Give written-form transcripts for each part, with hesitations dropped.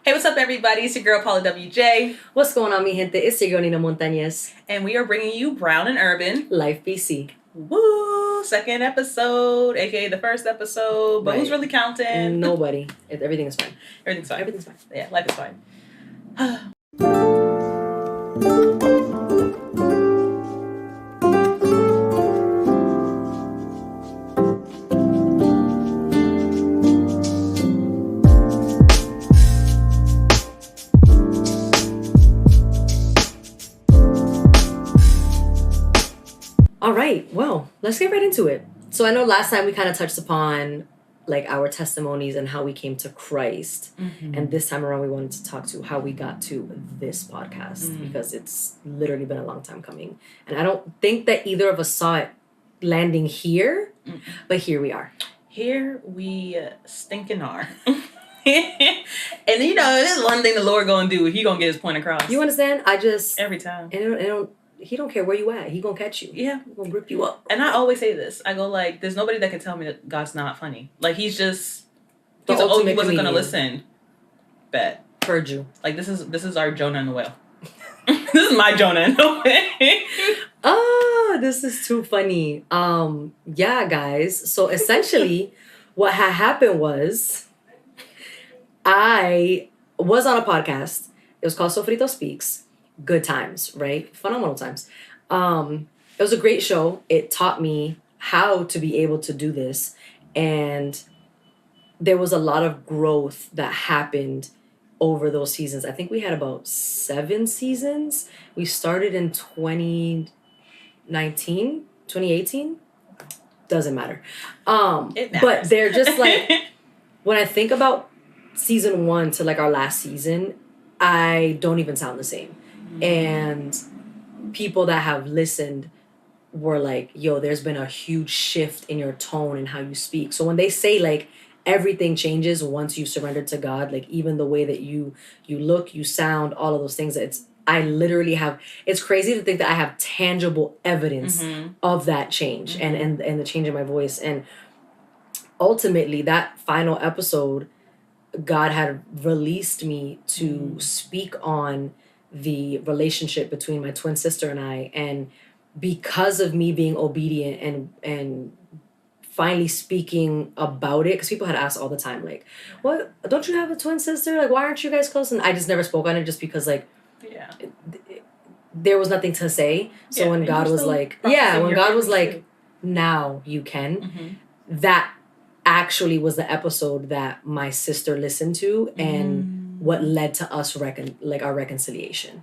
Hey, what's up, everybody? It's your girl, Paula WJ. What's going on, mi gente? It's your girl, Nina Montañez. And we are bringing you Brown and Urban. Life BC. Woo! Second episode, aka the first episode. But who's really counting? Nobody. Everything is fine. Everything's fine. Everything's fine. Yeah, life is fine. All right. Well, let's get right into it. So I know last time we kind of touched upon like our testimonies and how we came to Christ. Mm-hmm. And this time around we wanted to talk to how we got to this podcast because it's literally been a long time coming. And I don't think that either of us saw it landing here, but here we are. Here we stinking are. And you know, this is one thing the Lord gonna do. He gonna get his point across. You understand? Every time. And he don't care where you at. He gonna catch you. Yeah. He gonna rip you up. And I always say this. I go like, there's nobody that can tell me that God's not funny. Like he wasn't gonna listen. Bet. Heard you. Like this is our Jonah and the whale. This is my Jonah and the whale. Oh, this is too funny. Yeah, guys. So essentially what had happened was I was on a podcast. It was called Sofrito Speaks. Good times, right? Phenomenal times. It was a great show. It taught me how to be able to do this. And there was a lot of growth that happened over those seasons. I think we had about 7 seasons. We started in 2018. Doesn't matter. It matters. But they're just like, when I think about season 1 to like our last season, I don't even sound the same. And people that have listened were like, yo, there's been a huge shift in your tone and how you speak. So when they say like everything changes once you surrender to God, like even the way that you look, you sound, all of those things, I literally have, it's crazy to think that I have tangible evidence of that change and the change in my voice. And ultimately that final episode, God had released me to speak on the relationship between my twin sister and I, and because of me being obedient and finally speaking about it, because people had asked all the time, like, what, don't you have a twin sister? Like, why aren't you guys close? And I just never spoke on it just because, like, there was nothing to say. So when God was like, now you can, that actually was the episode that my sister listened to and what led to us our reconciliation.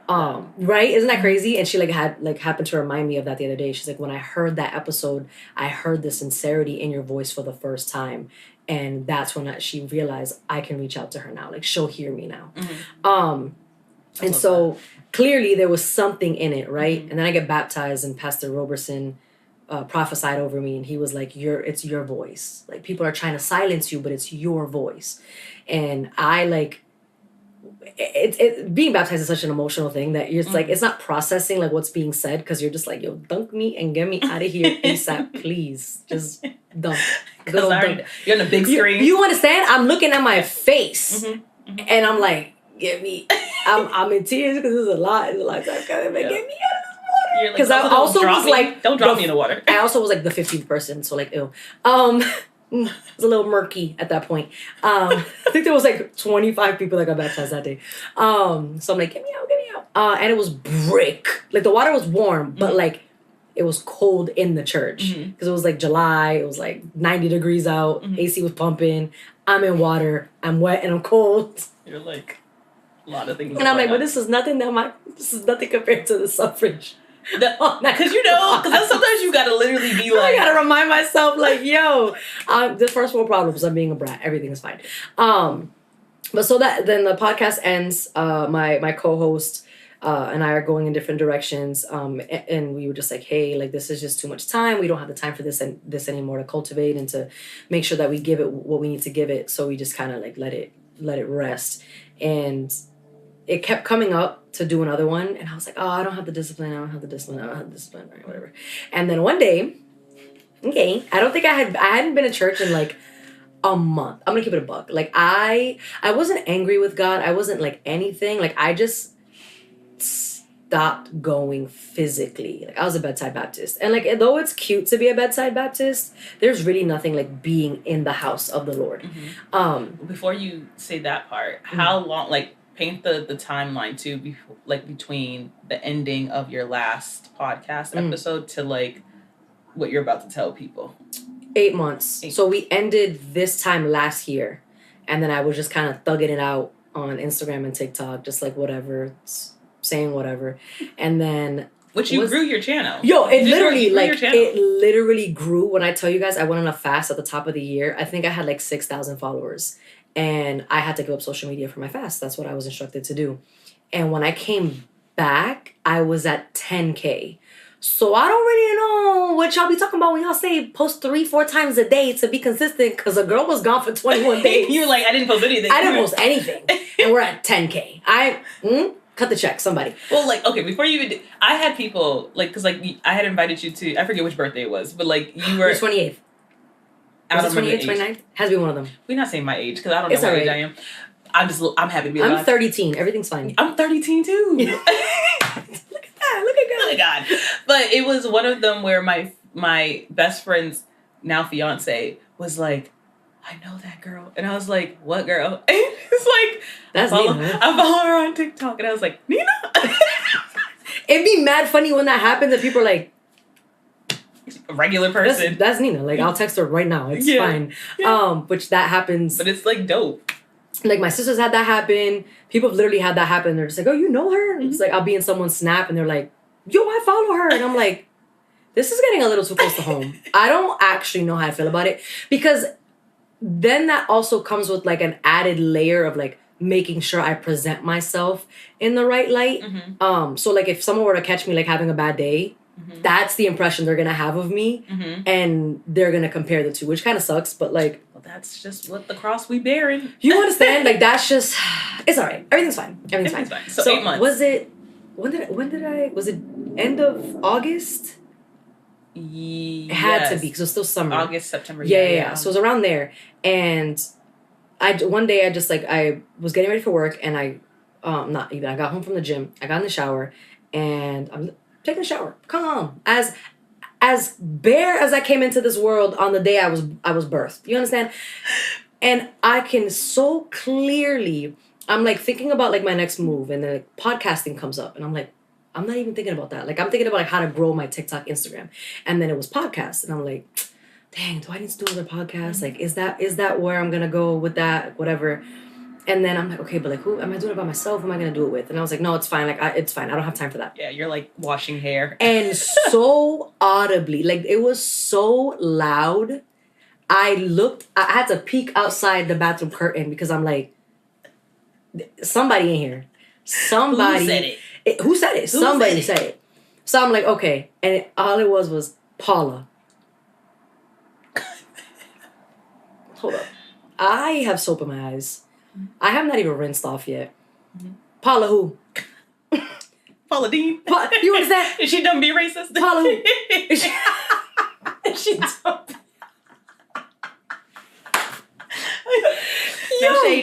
Right? Isn't that crazy? And she happened to remind me of that the other day. She's like, when I heard that episode, I heard the sincerity in your voice for the first time. And that's when she realized I can reach out to her now. Like, she'll hear me now. And so clearly there was something in it, right? And then I get baptized and Pastor Roberson prophesied over me, and he was like, it's your voice. Like, people are trying to silence you, but it's your voice. And I like it being baptized is such an emotional thing that you're just like, it's not processing like what's being said, because you're just like, yo, dunk me and get me out of here ASAP, please. Just dunk. Dunk. You're on the big screen. You understand? I'm looking at my face and I'm like, get me. I'm in tears because there's a lot. It's a lot of time coming. Get me out of this water. Because I also was like, don't drop me in the water. I also was like the 15th person, so like, ew. It was a little murky at that point. I think there was like 25 people that got baptized that day. So I'm like, get me out. And it was brick. Like, the water was warm, but like it was cold in the church because it was like July. It was like 90 degrees out. AC was pumping. I'm in water. I'm wet and I'm cold. You're like a lot of things. And I'm like, but this is nothing compared to the suffrage. Because sometimes you gotta literally be like, I gotta remind myself, like, yo, the first world problems, I'm being a brat, everything is fine. But so then the podcast ends. My co-host and I are going in different directions, and we were just like, hey, like, this is just too much time. We don't have the time for this anymore to cultivate and to make sure that we give it what we need to give it. So we just kind of like let it rest. And it kept coming up to do another one, and I was like, oh, I don't have the discipline, or whatever. And then one day, I don't think I hadn't been to church in like a month. I'm gonna keep it a buck. Like I wasn't angry with God. I wasn't like anything. Like I just stopped going physically. Like I was a bedside Baptist. And like though it's cute to be a bedside Baptist, there's really nothing like being in the house of the Lord. Before you say that part, how long, like paint the timeline too, like between the ending of your last podcast episode to like what you're about to tell people. 8 months. So we ended this time last year, and then I was just kind of thugging it out on Instagram and TikTok, just like whatever, saying whatever, and then which you grew your channel. Yo, it literally grew. When I tell you guys, I went on a fast at the top of the year. I think I had like 6,000 followers, and I had to give up social media for my fast. That's what I was instructed to do. And when I came back, I was at 10K. So I don't really know what y'all be talking about when y'all say post 3-4 times a day to be consistent, because a girl was gone for 21 days. You're like, I didn't post anything. I didn't post anything. And we're at 10K. Cut the check, somebody. Well, like, okay, before you even I had people, like, because, like, I had invited you to, I forget which birthday it was, but, like, you were... It was 28th. Was it 28th, 29th? Has to be one of them. We're not saying my age, because I don't know what age I am. I'm happy to be alive. I'm 30-teen. Everything's fine. I'm 30-teen, too. Look at God. But it was one of them where my best friend's now fiance was like, I know that girl. And I was like, what girl? And it's like, that's Nina. I follow her on TikTok. And I was like, Nina? It'd be mad funny when that happens and people are like, a regular person. That's Nina. Like, I'll text her right now. It's fine. Yeah. Which that happens. But it's like dope. Like my sisters had that happen. People have literally had that happen. They're just like, oh, you know her? It's like, I'll be in someone's snap and they're like, yo, I follow her. And I'm like, this is getting a little too close to home. I don't actually know how I feel about it, because then that also comes with like an added layer of like making sure I present myself in the right light. So like if someone were to catch me like having a bad day, that's the impression they're gonna have of me, and they're gonna compare the two, which kind of sucks, but like, well, that's just what the cross we bearing. You understand? Like that's just, it's all right. Everything's fine. Everything's fine. So 8 months. Was it? When did I? Was it end of August? Yes. It had to be, because it was still summer. August, September. Yeah. So it was around there, and one day I was getting ready for work, and I got home from the gym. I got in the shower, and I'm taking a shower, calm, as bare as I came into this world on the day I was birthed. You understand? And I can so clearly, I'm like thinking about like my next move, and then like, podcasting comes up, and I'm like, I'm not even thinking about that. Like I'm thinking about like how to grow my TikTok, Instagram, and then it was podcasts, and I'm like, dang, do I need to do another podcast? Like, is that where I'm gonna go with that? Whatever. And then I'm like, okay, but like, who am I doing it by myself? Who am I gonna do it with? And I was like, no, it's fine. Like, it's fine. I don't have time for that. Yeah, you're like washing hair. And so audibly, like it was so loud. I had to peek outside the bathroom curtain, because I'm like, somebody in here. Somebody. Who said it? Who said it? Somebody said it. So I'm like, okay. And all it was Paula. Hold up. I have soap in my eyes. I have not even rinsed off yet. Paula who? Paula Dean. You understand? Is she done be racist? Paula who? Is she done?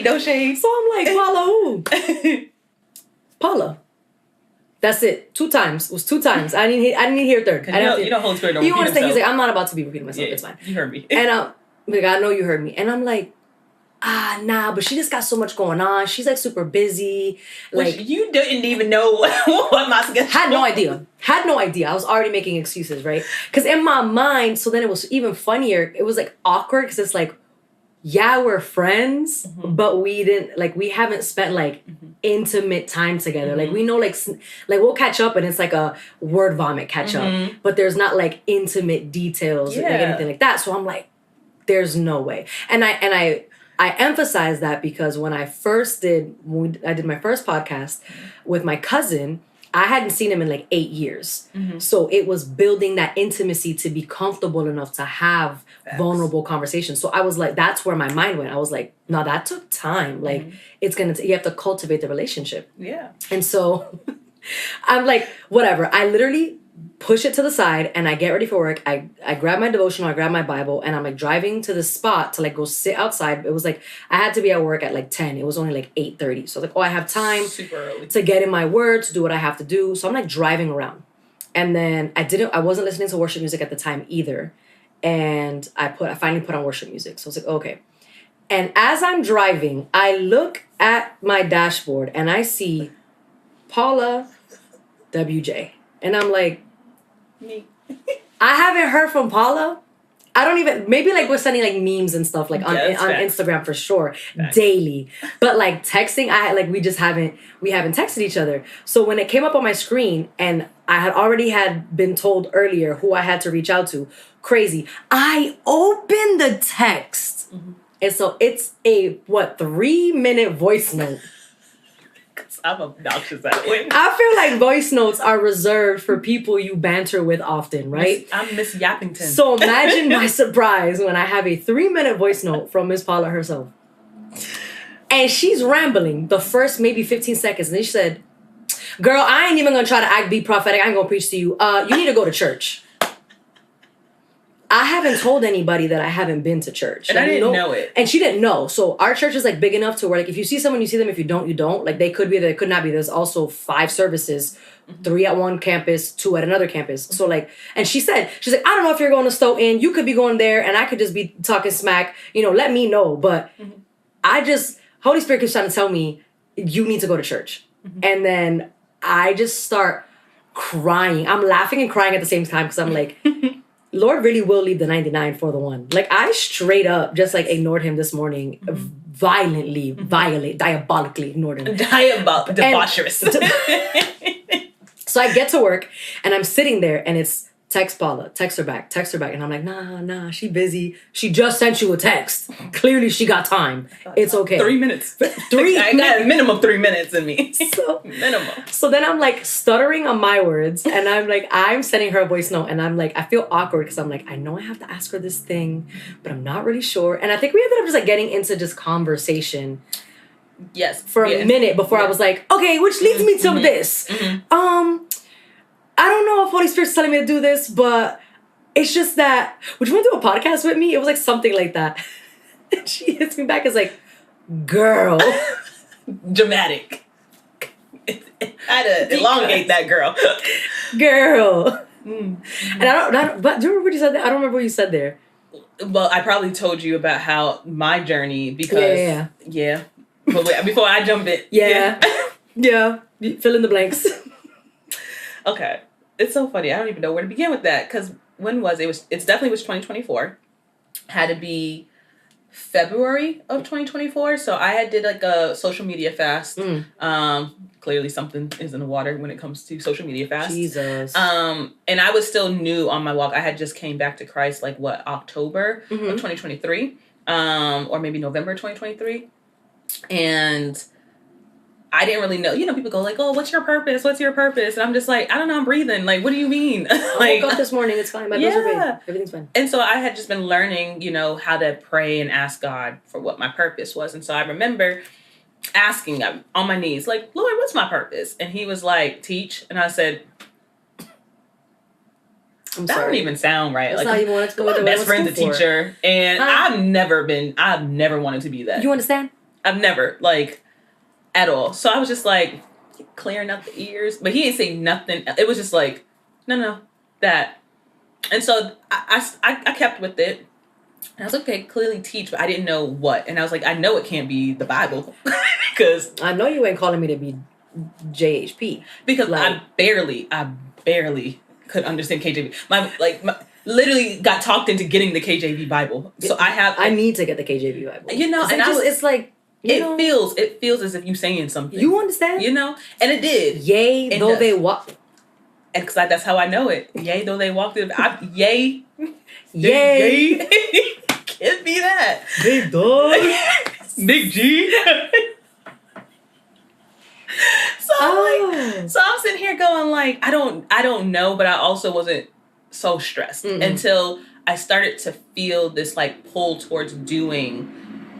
No shade. So I'm like, Paula who? Paula. That's it. 2 times. It was 2 times. I didn't hear a third. You don't Holy Spirit don't repeat himself. Understand? He's like, I'm not about to be repeating myself. It's fine. You heard me. And like, I know you heard me. And I'm like, nah, but she just got so much going on. She's like super busy. Like, which you didn't even know what my schedule was. Had no idea. I was already making excuses, right? Because in my mind, so then it was even funnier. It was like awkward, because it's like, yeah, we're friends, but we haven't spent like intimate time together. Like we know, like we'll catch up, and it's like a word vomit catch up, but there's not like intimate details, like anything like that. So I'm like, there's no way. And I emphasize that because when I did my first podcast with my cousin, I hadn't seen him in like 8 years. So it was building that intimacy to be comfortable enough to have vulnerable conversations. So I was like, that's where my mind went. I was like, no, that took time. Like you have to cultivate the relationship. Yeah. And so I'm like, whatever. I literally push it to the side, and I get ready for work. I grab my devotional, I grab my Bible, and I'm like driving to the spot to like go sit outside. It was like I had to be at work at like 10. It was only like 8:30. So I was like, oh, I have time super early to get in my word, to do what I have to do. So I'm like driving around. And then I wasn't listening to worship music at the time either. And I finally put on worship music. So I was like, okay. And as I'm driving, I look at my dashboard and I see Paula WJ. And I'm like, me. I haven't heard from Paula. I don't even, maybe like we're sending like memes and stuff like on Instagram for sure, daily. But like texting, we haven't texted each other. So when it came up on my screen and I had been told earlier who I had to reach out to, crazy. I opened the text. Mm-hmm. And so it's a 3-minute voice note. I'm obnoxious that way. I feel like voice notes are reserved for people you banter with often, right? I'm Miss Yappington. So imagine my surprise when I have a 3-minute voice note from Miss Paula herself. And she's rambling the first maybe 15 seconds. And then she said, girl, I ain't even going to try to be prophetic. I ain't going to preach to you. You need to go to church. I haven't told anybody that I haven't been to church. And I didn't know it. And she didn't know. So our church is like big enough to where like if you see someone, you see them. If you don't, you don't. Like they could be there, they could not be. There's also 5 services, 3 at one campus, 2 at another campus. So like, and she's like, I don't know if you're going to Stoughton. You could be going there and I could just be talking smack. Let me know. But Holy Spirit keeps trying to tell me, you need to go to church. Mm-hmm. And then I just start crying. I'm laughing and crying at the same time because I'm like, Lord really will leave the 99 for the one. Like I straight up just like ignored him this morning, diabolically ignored him. Debaucherous. So I get to work and I'm sitting there and it's text Paula, text her back. And I'm like, nah, she busy. She just sent you a text. Clearly she got time. It's okay. 3 minutes. I got minimum 3 minutes in me. Minimum. So then I'm like stuttering on my words and I'm sending her a voice note and I'm like, I feel awkward because I'm like, I know I have to ask her this thing, but I'm not really sure. And I think we ended up just like getting into just conversation. Yes. For a minute before I was like, okay, which leads me to this. Mm-hmm. I don't know if Holy Spirit's telling me to do this, but it's just that, would you want to do a podcast with me? It was like something like that. And she hits me back as like, girl. Dramatic. I had to elongate that girl. Girl. Mm-hmm. And but do you remember what you said there? I don't remember what you said there. Well, I probably told you about how my journey, because, yeah. But wait, before I jump in. Yeah. Fill in the blanks. Okay. It's so funny. I don't even know where to begin with that. Because when was it? It definitely was 2024. Had to be February of 2024. So I did like a social media fast. Clearly something is in the water when it comes to social media fast. Jesus. And I was still new on my walk. I had just came back to Christ like October of 2023. Or maybe November 2023. And I didn't really know. People go like, oh, what's your purpose? And I'm just like, I don't know, I'm breathing. Like, what do you mean? Like, I woke up this morning, it's fine. My bills are paid. Everything's fine. And so I had just been learning, how to pray and ask God for what my purpose was. And so I remember asking on my knees, like, Lord, what's my purpose? And he was like, teach. And I said, that don't even sound right. That's like, not even what it's going my best friend's a teacher. And I've never wanted to be that. You understand? I've never, at all. So I was just like clearing up the ears, but he didn't say nothing. It was just like, no, that. And so I kept with it. And I was like, okay, clearly teach, but I didn't know what. And I was like, I know it can't be the Bible because I know you ain't calling me to be JHP because I barely could understand KJV. My literally got talked into getting the KJV Bible. So I need to get the KJV Bible. And it's like. It feels as if you saying something. You understand? And it did. Yea, though they walk. And because that's how I know it. Yea, though they walk through. Yea. Can't be that. Big dog. Big G. So I'm sitting here going like, I don't know, but I also wasn't so stressed until I started to feel this like pull towards doing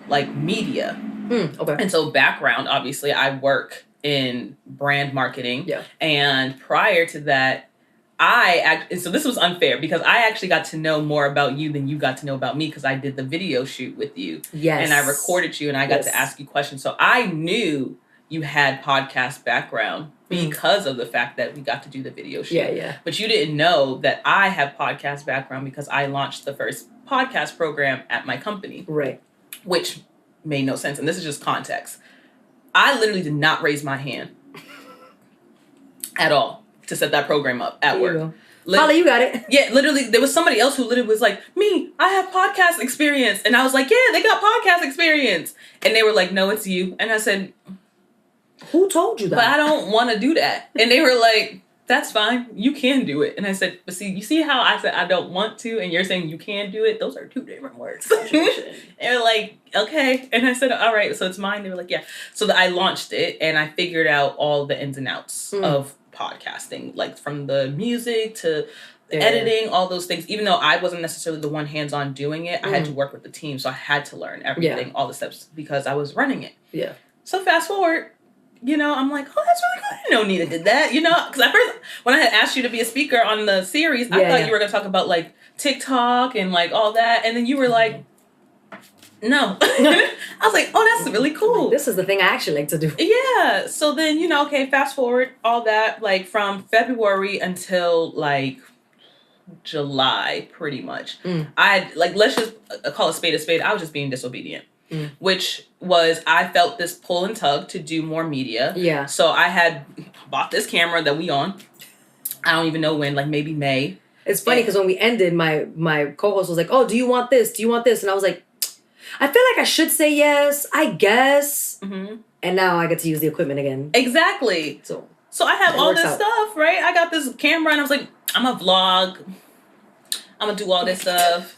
like media. Okay. And so background, obviously, I work in brand marketing. Yeah. And prior to that, so this was unfair because I actually got to know more about you than you got to know about me because I did the video shoot with you. Yes. And I recorded you and I got to ask you questions. So I knew you had podcast background because of the fact that we got to do the video shoot. Yeah. But you didn't know that I have podcast background because I launched the first podcast program at my company. Right. Which made no sense. And this is just context. I literally did not raise my hand at all to set that program up at work. Holly, you got it. Yeah, literally, there was somebody else who literally was like, me, I have podcast experience. And I was like, yeah, they got podcast experience. And they were like, no, it's you. And I said, who told you that? But I don't want to do that. And they were like, that's fine. You can do it. And I said, but see, you see how I said I don't want to, and you're saying you can do it? Those are two different words. They were like, okay. And I said, all right, so it's mine. They were like, yeah. So I launched it, and I figured out all the ins and outs of podcasting, like from the music to editing, all those things. Even though I wasn't necessarily the one hands-on doing it, I had to work with the team. So I had to learn everything, all the steps, because I was running it. Yeah. So fast forward, I'm like, oh, that's really good. I didn't know Nita did that, because at first, when I had asked you to be a speaker on the series, I thought you were going to talk about, like, TikTok and, like, all that. And then you were like, no. I was like, oh, that's really cool. This is the thing I actually like to do. Yeah. So then, okay, fast forward, all that, like, from February until, like, July, pretty much. Let's just call a spade. I was just being disobedient. Which was, I felt this pull and tug to do more media. Yeah. So I had bought this camera that we on. I don't even know when, like maybe May. It's funny because when we ended, my co-host was like, oh, do you want this? Do you want this? And I was like, I feel like I should say yes, I guess. And now I get to use the equipment again. Exactly. So I have all this stuff, right? I got this camera and I was like, I'm going to vlog. I'm going to do all this stuff.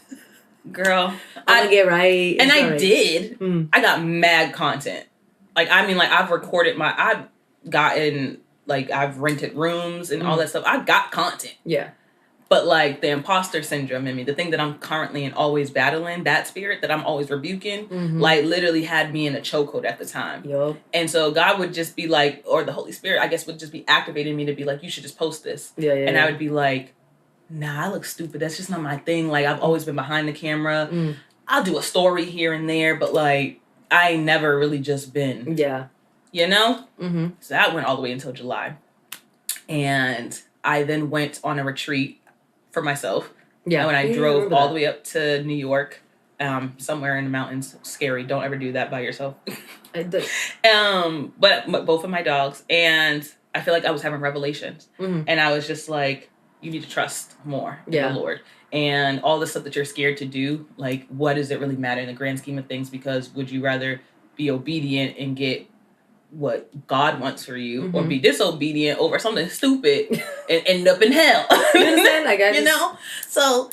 Girl, I'm gonna get right. And I did. I got mad content. Like, I mean, like, I've rented rooms and all that stuff. I got content. Yeah. But, like, the imposter syndrome in me, the thing that I'm currently and always battling, that spirit that I'm always rebuking, like, literally had me in a chokehold at the time. Yup. And so God would just be like, or the Holy Spirit, I guess, would just be activating me to be like, you should just post this. Yeah. And I would be like, nah, I look stupid. That's just not my thing. Like, I've always been behind the camera. I'll do a story here and there, but, like, I ain't never really just been. Yeah. So that went all the way until July. And I then went on a retreat for myself. Yeah. When I drove all the way up to New York, somewhere in the mountains. Scary. Don't ever do that by yourself. I did. But both of my dogs. And I feel like I was having revelations. And I was just like, you need to trust more in the Lord. And all the stuff that you're scared to do, like, what does it really matter in the grand scheme of things? Because would you rather be obedient and get what God wants for you, or be disobedient over something stupid and end up in hell? You understand? Like, So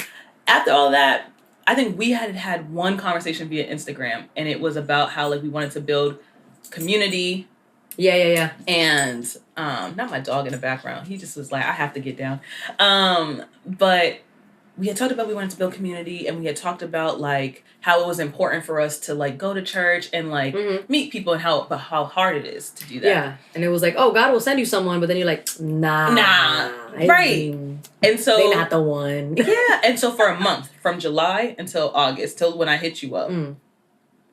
after all that, I think we had one conversation via Instagram, and it was about how, like, we wanted to build community. Yeah. And not my dog in the background. He just was like, I have to get down. But we had talked about we wanted to build community, and we had talked about, like, how it was important for us to, like, go to church and, like, meet people, and how hard it is to do that. Yeah. And it was like, oh, God will send you someone, but then you're like, nah. Right. And so they're not the one. Yeah. And so for a month, from July until August, till when I hit you up,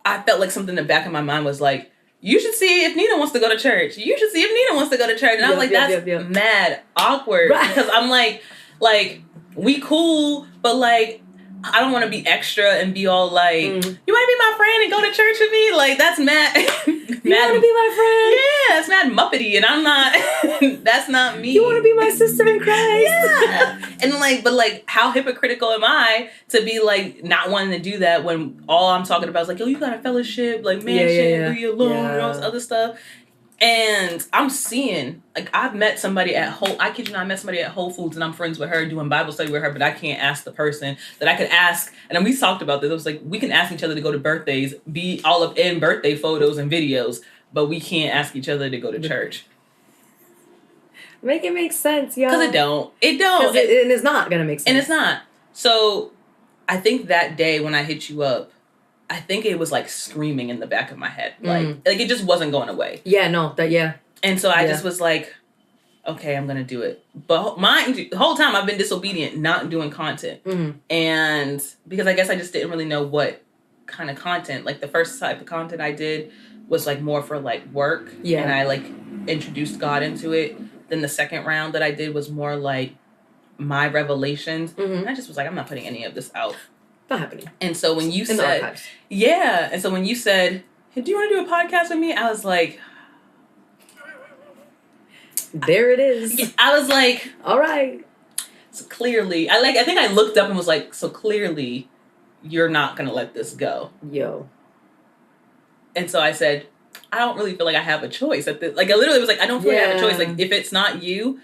I felt like something in the back of my mind was like, you should see if Nina wants to go to church. You should see if Nina wants to go to church. And I was like, that's mad awkward. Right. Because I'm like, we cool, but, like, I don't want to be extra and be all like, you want to be my friend and go to church with me? Like, that's mad. You want to be my friend? Yeah, it's mad Muppety, and I'm not, that's not me. You want to be my sister in Christ? Yeah. And, like, but, like, how hypocritical am I to be, like, not wanting to do that when all I'm talking about is, like, yo, you got a fellowship, like, man, shit, be alone, and all this other stuff. And I'm seeing, like, I kid you not, I met somebody at Whole Foods, and I'm friends with her, doing Bible study with her, but I can't ask the person that I could ask. And then we talked about this. It was like, we can ask each other to go to birthdays, be all up in birthday photos and videos, but we can't ask each other to go to church. Make it make sense, y'all. Because it don't. And it's not going to make sense. And it's not. So I think that day when I hit you up, I think it was, like, screaming in the back of my head. Like it just wasn't going away. Yeah, no, And so I just was like, okay, I'm gonna do it. But mind you, the whole time I've been disobedient, not doing content. Mm-hmm. And because I guess I just didn't really know what kind of content. Like the first type of content I did was like more for like work. Yeah. And I like introduced God into it. Then the second round that I did was more like my revelations. Mm-hmm. And I just was like, I'm not putting any of this out. Not happening. And so when you In the said, archives. yeah. And so when you said, hey, do you want to do a podcast with me? I was like, there it is. I was like, all right. So clearly, I think I looked up and was like, so clearly you're not going to let this go. Yo. And so I said, I don't really feel like I have a choice. Like I literally was like, I don't feel like I have a choice. Like if it's not you,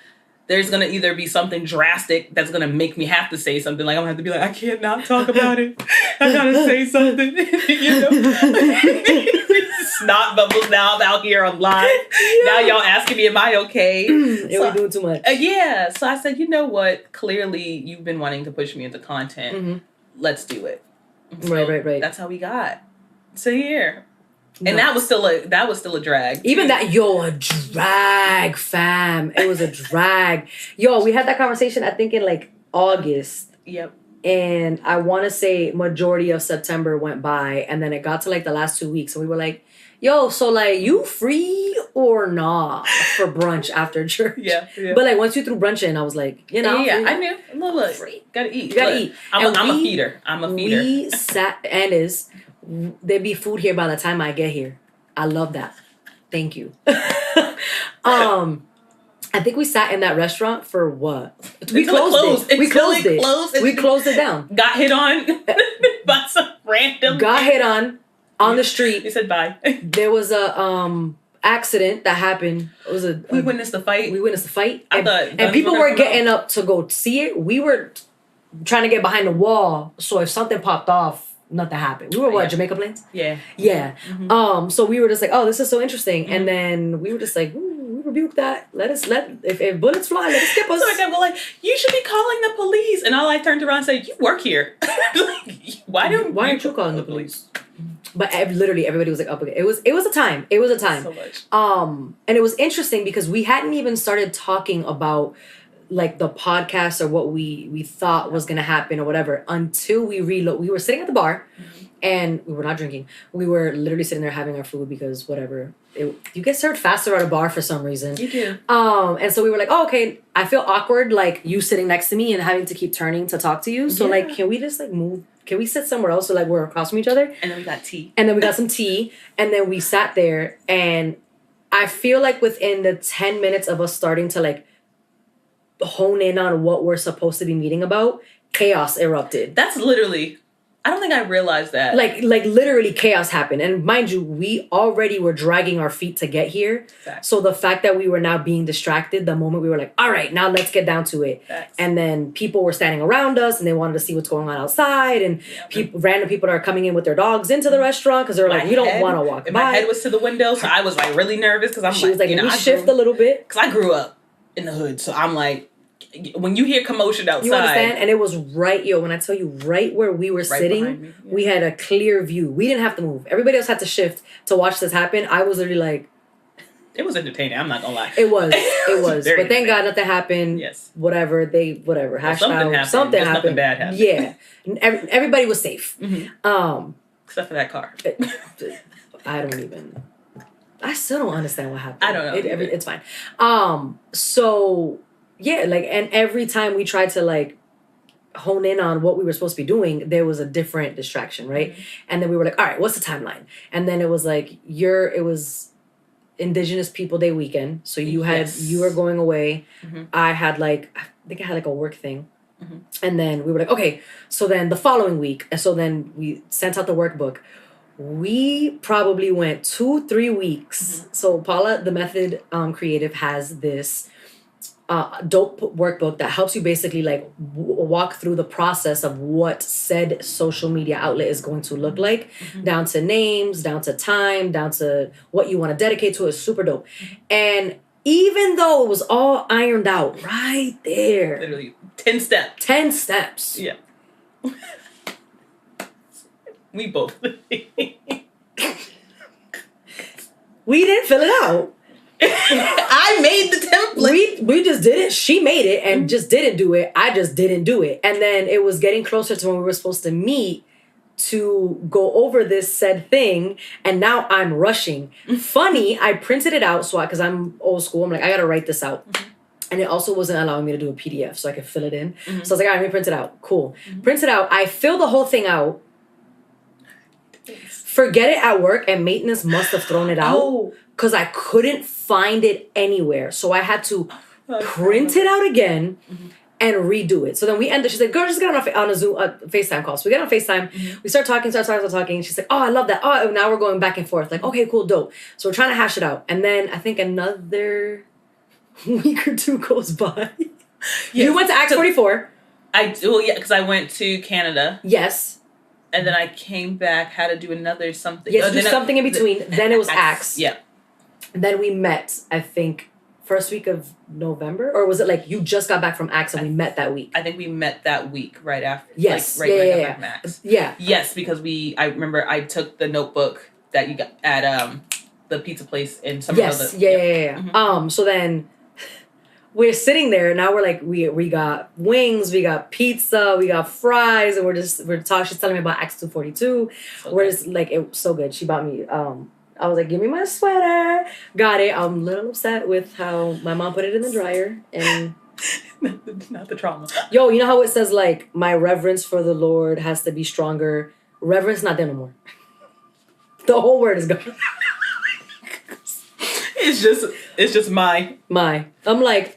there's going to either be something drastic that's going to make me have to say something. Like I'm going to have to be like, I can't not talk about it. I got to say something. You know? Snot bubbles now. I'm out here on live. Yeah. Now y'all asking me, am I okay? We're doing too much. Yeah. So I said, you know what? Clearly you've been wanting to push me into content. Mm-hmm. Let's do it. So Right. That's how we got to here. And that was still a drag. Even that, a drag, fam. It was a drag. Yo, we had that conversation, I think, in like August. Yep. And I want to say majority of September went by. And then it got to like the last 2 weeks. And we were like, yo, so like you free or not for brunch after church? Yeah. But like once you threw brunch in, I was like, you know. Yeah, I knew. Look, free. Gotta eat. You gotta eat. I'm a feeder. We sat, there'd be food here by the time I get here. I love that. Thank you. I think we sat in that restaurant for what? We closed it. We closed it down. Got hit on by some random. Got hit on the street. He said bye. There was a accident that happened. It was we witnessed the fight. And people were getting up to go see it. We were trying to get behind the wall, so if something popped off, nothing happened. We were Jamaica Plains? Yeah. Mm-hmm. So we were just like, oh, this is so interesting. Mm-hmm. And then we were just like, ooh, we rebuke that. If bullets fly, let us skip us. So I kept going like, you should be calling the police. And all I turned around and said, you work here. Like, why aren't you calling the police? But literally everybody was like up again. It was a time. It was a time. So much. And it was interesting because we hadn't even started talking about like the podcast or what we thought was gonna happen or whatever until we reload. We were sitting at the bar, and we were not drinking. We were literally sitting there having our food because whatever. You get served faster at a bar for some reason. You do. And so we were like, oh, okay. I feel awkward like you sitting next to me and having to keep turning to talk to you. So like, can we just like move? Can we sit somewhere else so like we're across from each other? And then we got tea. And then we got some tea, and then we sat there, and I feel like within the 10 minutes of us starting to like hone in on what we're supposed to be meeting about, chaos erupted. That's literally, I don't think I realized that. Like literally chaos happened. And mind you, we already were dragging our feet to get here. Facts. So the fact that we were now being distracted, the moment we were like, all right, now let's get down to it. Facts. And then people were standing around us and they wanted to see what's going on outside. And random people are coming in with their dogs into the restaurant because they're like, we don't want to walk by. My head was to the window, so I was like really nervous because She was like, let me shift a little bit. Because I grew up in the hood, so I'm like, when you hear commotion outside, you understand? And it was right, when I tell you, right where we were sitting, we had a clear view. We didn't have to move. Everybody else had to shift to watch this happen. I was literally like, it was entertaining. I'm not gonna lie. It was. But thank God nothing happened. Yes. Whatever. Hashed out. Something happened. Nothing bad happened. Yeah. Everybody was safe. Mm-hmm. Except for that car. I still don't understand what happened. I don't know. It's fine. So yeah, like, and every time we tried to like hone in on what we were supposed to be doing, there was a different distraction, right? Mm-hmm. And then we were like, all right, what's the timeline? And then it was like it was Indigenous People Day weekend. So you were going away. Mm-hmm. I think I had like a work thing. Mm-hmm. And then we were like, okay, so then the following week, and so then we sent out the workbook. We probably went 2-3 weeks. Mm-hmm. So Paula, the Method Creative, has this dope workbook that helps you basically like walk through the process of what said social media outlet is going to look like, down to names, down to time, down to what you want to dedicate to. It's super dope. And even though it was all ironed out right there, literally 10 steps. 10 steps. Yeah. We both. We didn't fill it out. I made the template. We just did it. She made it and just didn't do it. I just didn't do it. And then it was getting closer to when we were supposed to meet to go over this said thing, and now I'm rushing. Funny, I printed it out because I'm old school. I'm like, I gotta write this out. And it also wasn't allowing me to do a PDF so I could fill it in. So I was like, all right, let me print it out. Cool. Print it out. I fill the whole thing out. Forget it at work, and maintenance must have thrown it out because I couldn't find it anywhere. So I had to print it out again and redo it. So then we ended. She's like, "Girl, just get on a Zoom, FaceTime call." So we get on FaceTime. We start talking. And she's like, "Oh, I love that. Oh, now we're going back and forth. Like, okay, cool, dope." So we're trying to hash it out. And then I think another week or two goes by. You went to Act 44. Because I went to Canada. Yes. And then I came back, had to do another something. Yes, do something in between. Then it was Acts. Yeah. And then we met, I think, first week of November? Or was it like you just got back from Acts and we met that week? I think we met that week right after. Yes. Like, right back from Acts. Yeah. Yes, because I remember I took the notebook that you got at the pizza place in Somerville. Yes. Yeah. So then we're sitting there. Now we're like, we got wings, we got pizza, we got fries, and we're talking. She's telling me about Acts 242. We're just like, it was so good. She bought me. I was like, give me my sweater. Got it. I'm a little upset with how my mom put it in the dryer and. Not the trauma. Yo, you know how it says like my reverence for the Lord has to be stronger. Reverence not there no more. The whole word is gone. It's just my. I'm like.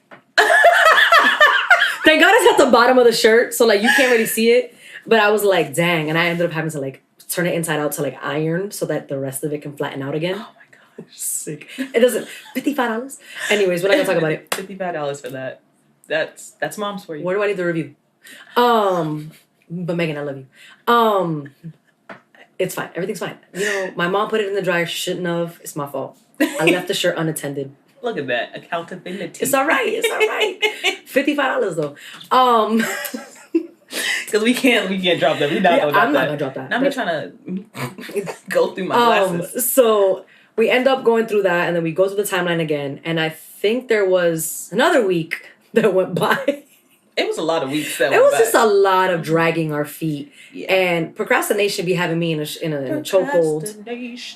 Thank God it's at the bottom of the shirt, so like you can't really see it. But I was like, dang, and I ended up having to like turn it inside out to like iron so that the rest of it can flatten out again. Oh my gosh, sick. It doesn't. $55. Anyways, we're not gonna talk about it. $55 for that. That's mom's for you. Where do I need the review? But Megan, I love you. It's fine. Everything's fine. You know, my mom put it in the dryer. She shouldn't have. It's my fault. I left the shirt unattended. Look at that accountability. It's all right. $55 though. Because we can't drop that. I'm not gonna drop that. Now I'm trying to go through my glasses. So we end up going through that, and then we go through the timeline again. And I think there was another week that went by. It was a lot of weeks that it went was by. Just a lot of dragging our feet. Yeah. And procrastination be having me in a chokehold.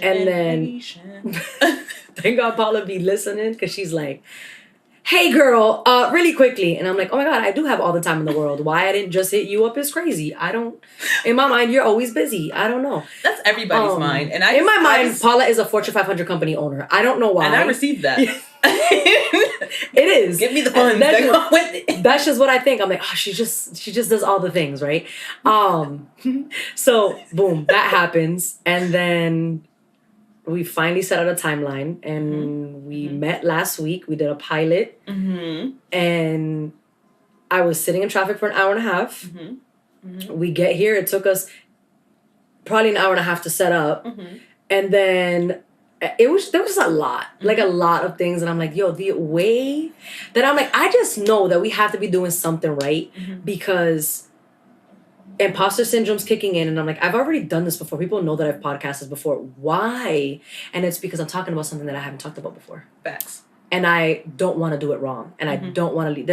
And then thank God Paula be listening because she's like, hey girl, really quickly. And I'm like, oh my God, I do have all the time in the world. Why I didn't just hit you up is crazy. In my mind, you're always busy. I don't know. That's everybody's mind. And in my mind, Paula is a Fortune 500 company owner. I don't know why. And I received that. It is. Give me the funds. That's just what I think. I'm like, oh, she just does all the things, right? So boom, that happens. And then we finally set out a timeline, and we met last week. We did a pilot, and I was sitting in traffic for an hour and a half. We get here. It took us probably an hour and a half to set up, and then there was just a lot, like a lot of things. And I'm like, yo, the way that I'm like, I just know that we have to be doing something right because imposter syndrome's kicking in, and I'm like, I've already done this before. People know that I've podcasted before. Why? And it's because I'm talking about something that I haven't talked about before. Facts. And I don't want to do it wrong, and I don't want to leave.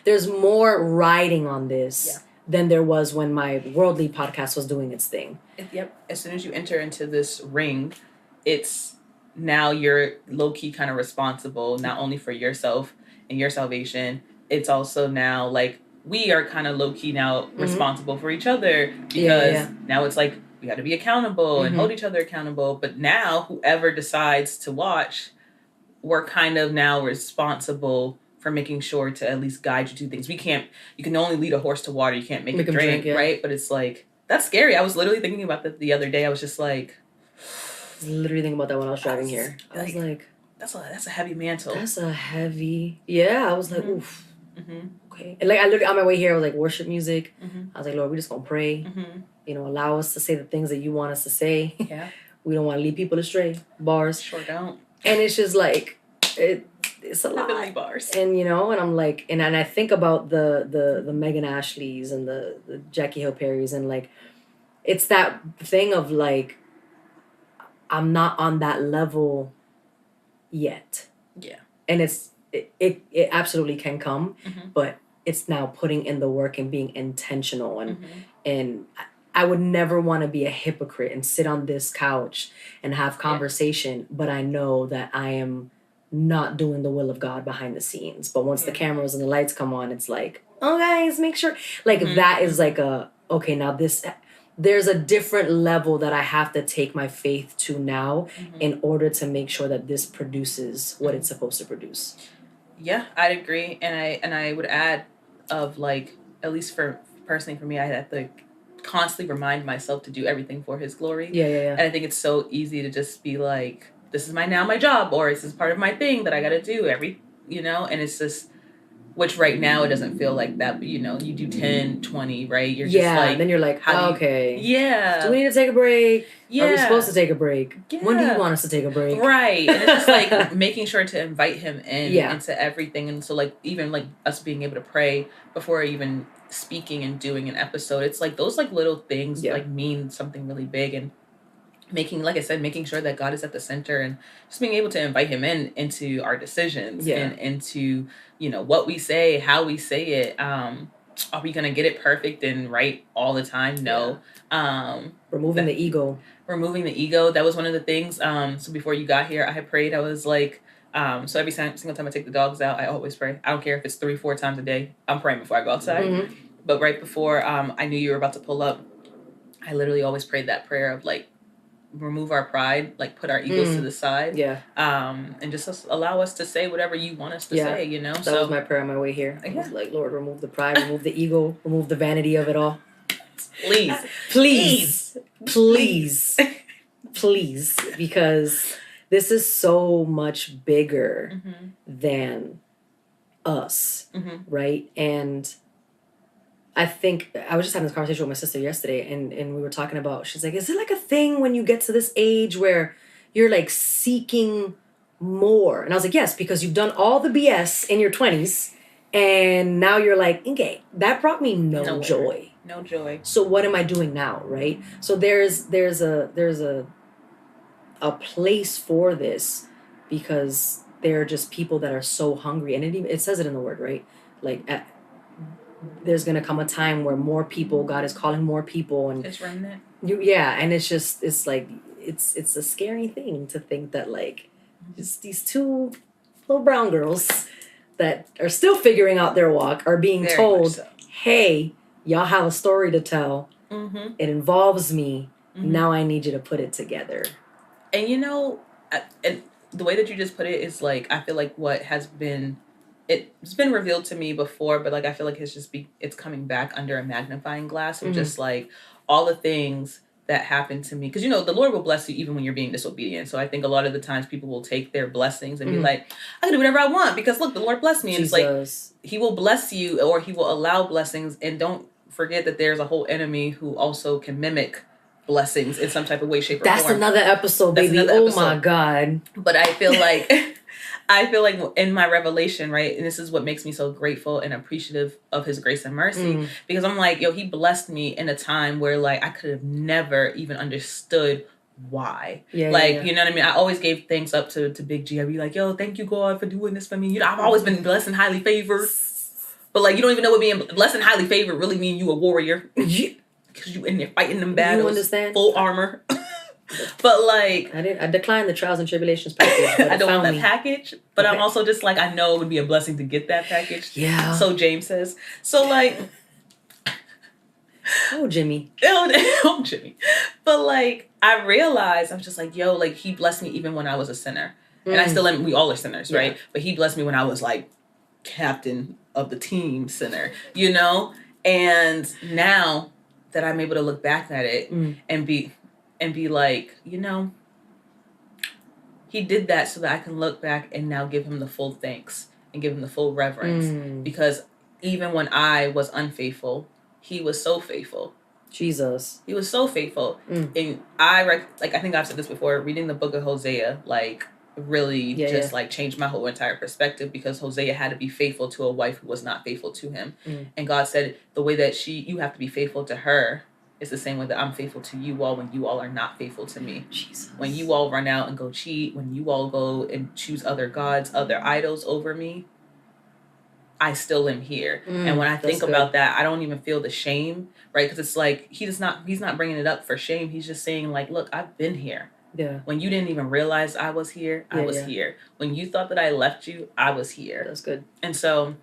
There's more riding on this than there was when my Worldly podcast was doing its thing. Yep. As soon as you enter into this ring, it's now you're low-key kind of responsible, not only for yourself and your salvation, it's also now like we are kind of low-key now responsible for each other because now it's like we got to be accountable and hold each other accountable. But now whoever decides to watch, we're kind of now responsible for making sure to at least guide you to things. You can only lead a horse to water. You can't make it drink, right? But it's like, that's scary. I was literally thinking about that the other day. I was just like... I was literally thinking about that when I was driving here. I was like... That's a heavy mantle. That's a heavy... Yeah, I was like, oof. Okay. And like, I literally, on my way here, I was like, worship music. I was like, Lord, we're just going to pray. You know, allow us to say the things that you want us to say. Yeah. We don't want to lead people astray. Bars. Sure don't. And it's just like... It's a lot. Bars. And, you know, and I'm like... And I think about the Megan Ashleys and the Jackie Hill Perrys, and like, it's that thing of like, I'm not on that level yet. Yeah. And it absolutely can come, Mm-hmm. but it's now putting in the work and being intentional. And Mm-hmm. and I would never want to be a hypocrite and sit on this couch and have conversation, but I know that I am not doing the will of God behind the scenes. But once the cameras and the lights come on, it's like, oh guys, make sure, like that is like a, okay, now this, there's a different level that I have to take my faith to now in order to make sure that this produces what it's supposed to produce. Yeah, I'd agree, and I would add, of like, at least for personally for me, I have to constantly remind myself to do everything for His glory. Yeah. And I think it's so easy to just be like, this is my job, or this is part of my thing that I got to do and it's just, which right now it doesn't feel like that, but you do 10, 20, right? You're just like, and then you're like, how do you- okay, yeah, do we need to take a break? yeah, Are we supposed to take a break? Yeah. When do you want us to take a break? Right. And it's just like making sure to invite Him in Yeah. into everything. And so like even like us being able to pray before even speaking and doing an episode, it's like those like little things like mean something really big. And making, like I said, making sure that God is at the center, and just being able to invite Him into our decisions and into what we say, how we say it. Are we gonna get it perfect and right all the time? No. Removing the ego. Removing the ego. That was one of the things. So before you got here, I had prayed. I was like, so every single time I take the dogs out, I always pray. I don't care if it's 3-4 times a day. I'm praying before I go outside. Mm-hmm. But right before I knew you were about to pull up, I literally always prayed that prayer of like, remove our pride, like put our egos to the side, and just allow us to say whatever you want us to say. That was my prayer on my way here. I was like, Lord, remove the pride, remove the ego, remove the vanity of it all. Please, because this is so much bigger than us, right? And I think I was just having this conversation with my sister yesterday, and we were talking about, she's like, is it like a thing when you get to this age where you're like seeking more? And I was like, yes, because you've done all the BS in your 20s, and now you're like, okay, that brought me no joy. No joy. So what am I doing now, right? So there's a place for this, because there are just people that are so hungry, and it says it in the word, right? Like there's going to come a time where more people, God is calling more people, and it's remnant. And it's like it's a scary thing to think that like just these two little brown girls that are still figuring out their walk are being told, hey, y'all have a story to tell. It involves me. Now I need you to put it together. And and the way that you just put it is like, I feel like what has been, it's been revealed to me before, but like I feel like it's coming back under a magnifying glass of just like all the things that happened to me. Because the Lord will bless you even when you're being disobedient. So I think a lot of the times people will take their blessings and be like, I can do whatever I want because look, the Lord blessed me. And it's like, He will bless you, or He will allow blessings. And don't forget that there's a whole enemy who also can mimic blessings in some type of way, shape, or form. That's another episode, baby. My God. But I feel like in my revelation, right, and this is what makes me so grateful and appreciative of His grace and mercy, because I'm like, He blessed me in a time where like I could have never even understood why. You know what I mean? I always gave thanks up to Big G. I'd be like, thank you, God, for doing this for me. I've always been blessed and highly favored. But like, you don't even know what being blessed and highly favored really mean. You a warrior. Because you in there fighting them battles. You understand? Full armor. But like, I declined the trials and tribulations package. But I don't want that package, but I'm also just like, I know it would be a blessing to get that package. Yeah. So James says. So like, oh Jimmy. Oh Jimmy. But like, I realized I was just like, like He blessed me even when I was a sinner, and I still am. We all are sinners, right? But He blessed me when I was like captain of the team sinner, and now that I'm able to look back at it and be like, He did that so that I can look back and now give Him the full thanks and give Him the full reverence. Because even when I was unfaithful, He was so faithful. Jesus. He was so faithful. And I think I've said this before, reading the book of Hosea, like really like changed my whole entire perspective, because Hosea had to be faithful to a wife who was not faithful to him. And God said the way that you have to be faithful to her It's the same way that I'm faithful to you all when you all are not faithful to me. Jesus. When you all run out and go cheat, when you all go and choose other gods, other idols over me, I still am here. And when I think about that, I don't even feel the shame, right? Because it's like he's not bringing it up for shame. He's just saying like, look, I've been here. Yeah. When you didn't even realize I was here, I was here. When you thought that I left you, I was here. That's good. And so,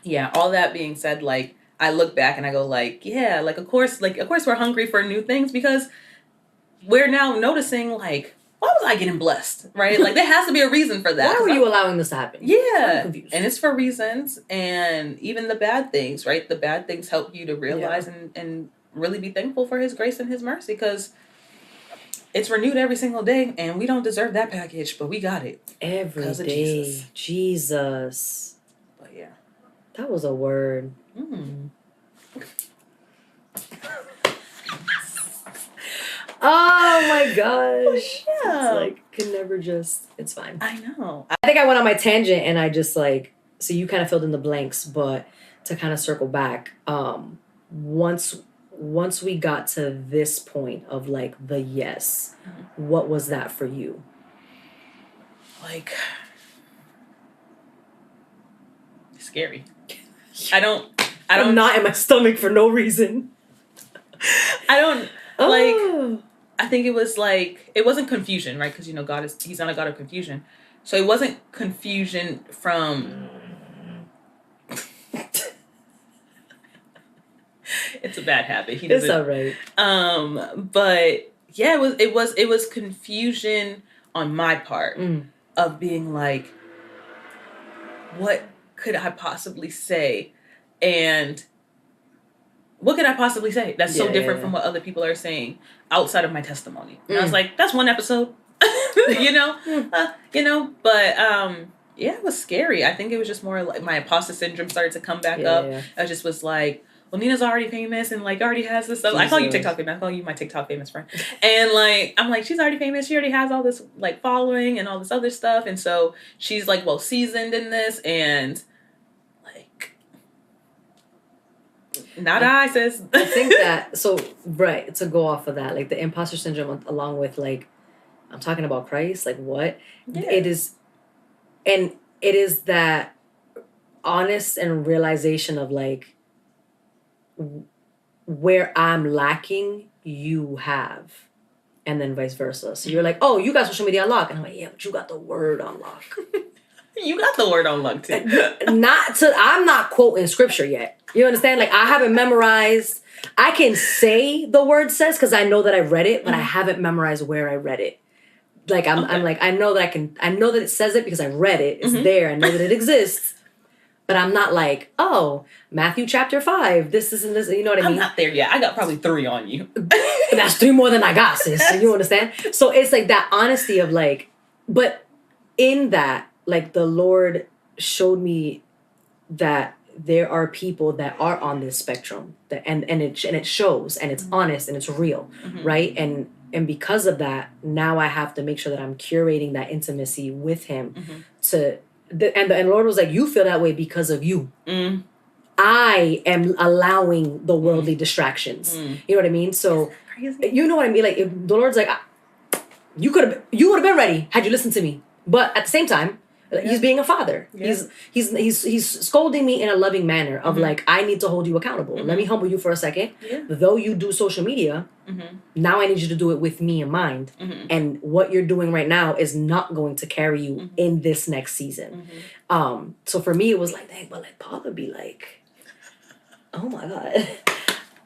yeah, all that being said, like, I look back and I go like, yeah, like, of course we're hungry for new things because we're now noticing like, why was I getting blessed, right? Like, there has to be a reason for that. Why were you allowing this to happen? Yeah. And it's for reasons. And even the bad things, right? The bad things help you to realize and really be thankful for his grace and his mercy because it's renewed every single day. And we don't deserve that package, but we got it. Every day. Jesus. But yeah. That was a word. Oh my gosh. Yeah. It's like, could never just, it's fine. I know. I think I went on my tangent and I just like, so you kind of filled in the blanks, but to kind of circle back, once we got to this point of like the yes, what was that for you? Like, scary. I'm not in my stomach for no reason. I think it was like, it wasn't confusion, right? Because, you know, he's not a God of confusion. So it wasn't confusion from, it's a bad habit. It's all right. But yeah, it was confusion on my part of being like, what could I possibly say? And what could I possibly say that's so different from what other people are saying outside of my testimony? And I was like, that's one episode, you know, but yeah, it was scary. I think it was just more like my imposter syndrome started to come back up. Yeah. I just was like, well, Nina's already famous and like already has this stuff. I call you TikTok famous. I call you my TikTok famous friend. And like, I'm like, she's already famous. She already has all this like following and all this other stuff. And so she's like well seasoned in this and not I sis. I think that, so, right, to go off of that, like the imposter syndrome along with like, I'm talking about Christ, like what? Yeah. It is that honest and realization of like, where I'm lacking, you have. And then vice versa. So you're like, oh, you got social media unlocked. And I'm like, yeah, but you got the word unlocked. You got the word unlocked too. I'm not quoting scripture yet. You understand? Like, I haven't memorized. I can say the word says because I know that I read it, but I haven't memorized where I read it. Like, I'm like, I know that it says it because I read it. It's there. I know that it exists. But I'm not like, oh, Matthew chapter 5, this and this. You know what I mean? I'm not there yet. I got probably 3 on you. That's 3 more than I got, sis. You understand? So it's like that honesty of like, but in that, like the Lord showed me that there are people that are on this spectrum that and it shows and it's honest and it's real, right? And because of that, now I have to make sure that I'm curating that intimacy with him and the Lord was like, you feel that way because of you. I am allowing the worldly distractions. You know what I mean? So you know what I mean? Like if the Lord's like, you would have been ready had you listened to me. But at the same time, he's being a father. Yeah. He's scolding me in a loving manner of like, I need to hold you accountable. Let me humble you for a second. Yeah. Though you do social media, now I need you to do it with me in mind. And what you're doing right now is not going to carry you in this next season. So for me, it was like, dang, but like Paul would be like, oh my God.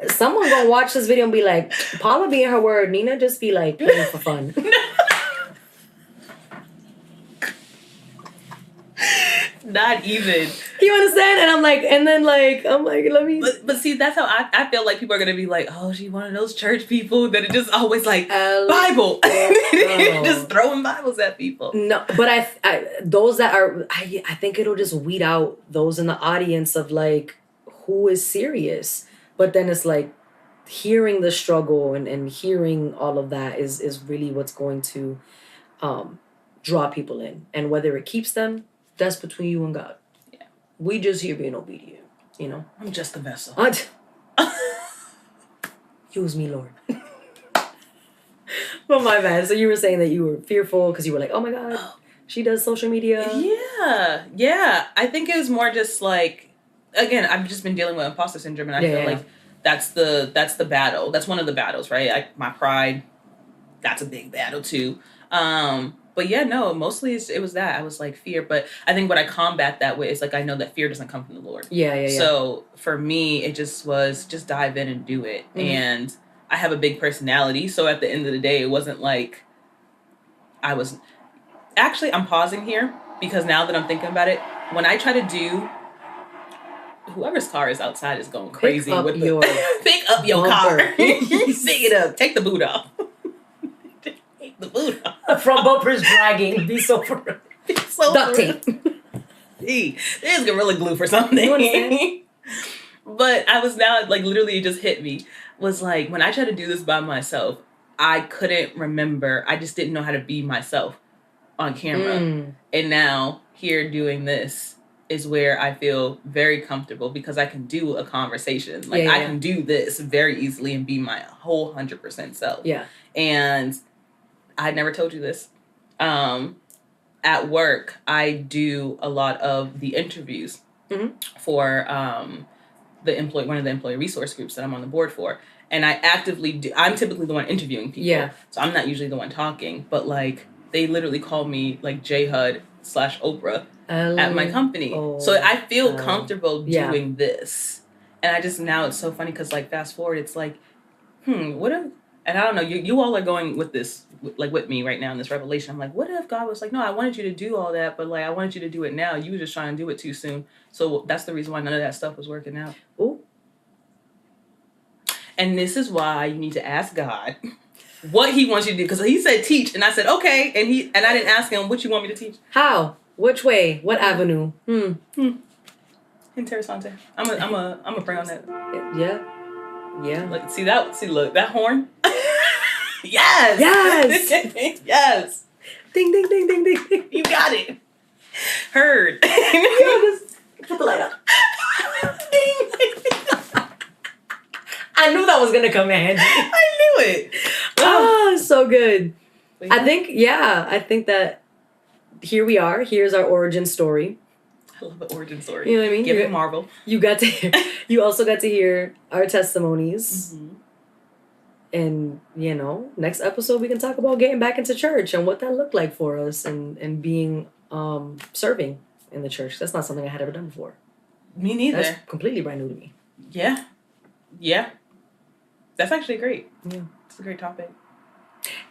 Someone gonna watch this video and be like, Paula be in her word, Nina just be like playing for fun. Not even. You understand? And I'm like, let me. But see, that's how I feel like people are gonna be like, oh, she one of those church people that are just always like Bible, just throwing Bibles at people. No, but I those that are, I think it'll just weed out those in the audience of like who is serious. But then it's like hearing the struggle and hearing all of that is really what's going to draw people in, and whether it keeps them. That's between you and God. Yeah. We just here being obedient, you know? I'm just a vessel. Use me, Lord. But my bad. So you were saying that you were fearful because you were like, oh my God, she does social media. Yeah. I think it was more just like, again, I've just been dealing with imposter syndrome, and I feel like that's the battle. That's one of the battles, right? My pride, that's a big battle too. But yeah, no, mostly it was that. I was like fear, but I think what I combat that with is like I know that fear doesn't come from the Lord. Yeah. So for me, it just was just dive in and do it. Mm-hmm. And I have a big personality, so at the end of the day, it wasn't like I was. Actually, I'm pausing here because now that I'm thinking about it, when I try to do, whoever's car is outside is going crazy with the pick up your car, pick it up, take the boot off. The boot off. From bumpers dragging. Be so for duct tape. There's Gorilla Glue for something. But I was now like literally it just hit me. Was like when I tried to do this by myself, I couldn't remember. I just didn't know how to be myself on camera. And now here doing this is where I feel very comfortable because I can do a conversation. Like I can do this very easily and be my whole 100% self. Yeah. And I never told you this. At work, I do a lot of the interviews for one of the employee resource groups that I'm on the board for. And I actively do. I'm typically the one interviewing people. Yeah. So I'm not usually the one talking. But like they literally call me like J HUD / Oprah at my company. So I feel comfortable doing this. And I just now it's so funny because like fast forward, it's like, what if? And I don't know, you all are going with this, like with me right now in this revelation. I'm like, what if God was like, no, I wanted you to do all that, but like, I wanted you to do it now. You were just trying to do it too soon. So that's the reason why none of that stuff was working out. Ooh. And this is why you need to ask God what he wants you to do. Because he said teach. And I said, okay. And I didn't ask him, what you want me to teach? How? Which way? What avenue? Interessante. I'm a pray on that. Yeah. Yeah. Look, look, that horn. Yes. Yes. Ding, ding, ding, ding, ding, ding. You got it. Heard. Just put the light up. I knew that was going to come in handy. I knew it. Oh, so good. Yeah. I think that here we are. Here's our origin story. I love the origin story. You know what I mean? Give it Marvel. You also got to hear our testimonies. Mm-hmm. And, next episode we can talk about getting back into church and what that looked like for us and being serving in the church. That's not something I had ever done before. Me neither. That's completely brand new to me. Yeah. That's actually great. Yeah. It's a great topic.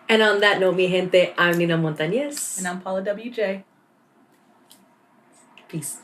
And on that note, mi gente, I'm Nina Montañez. And I'm Paula WJ. Peace.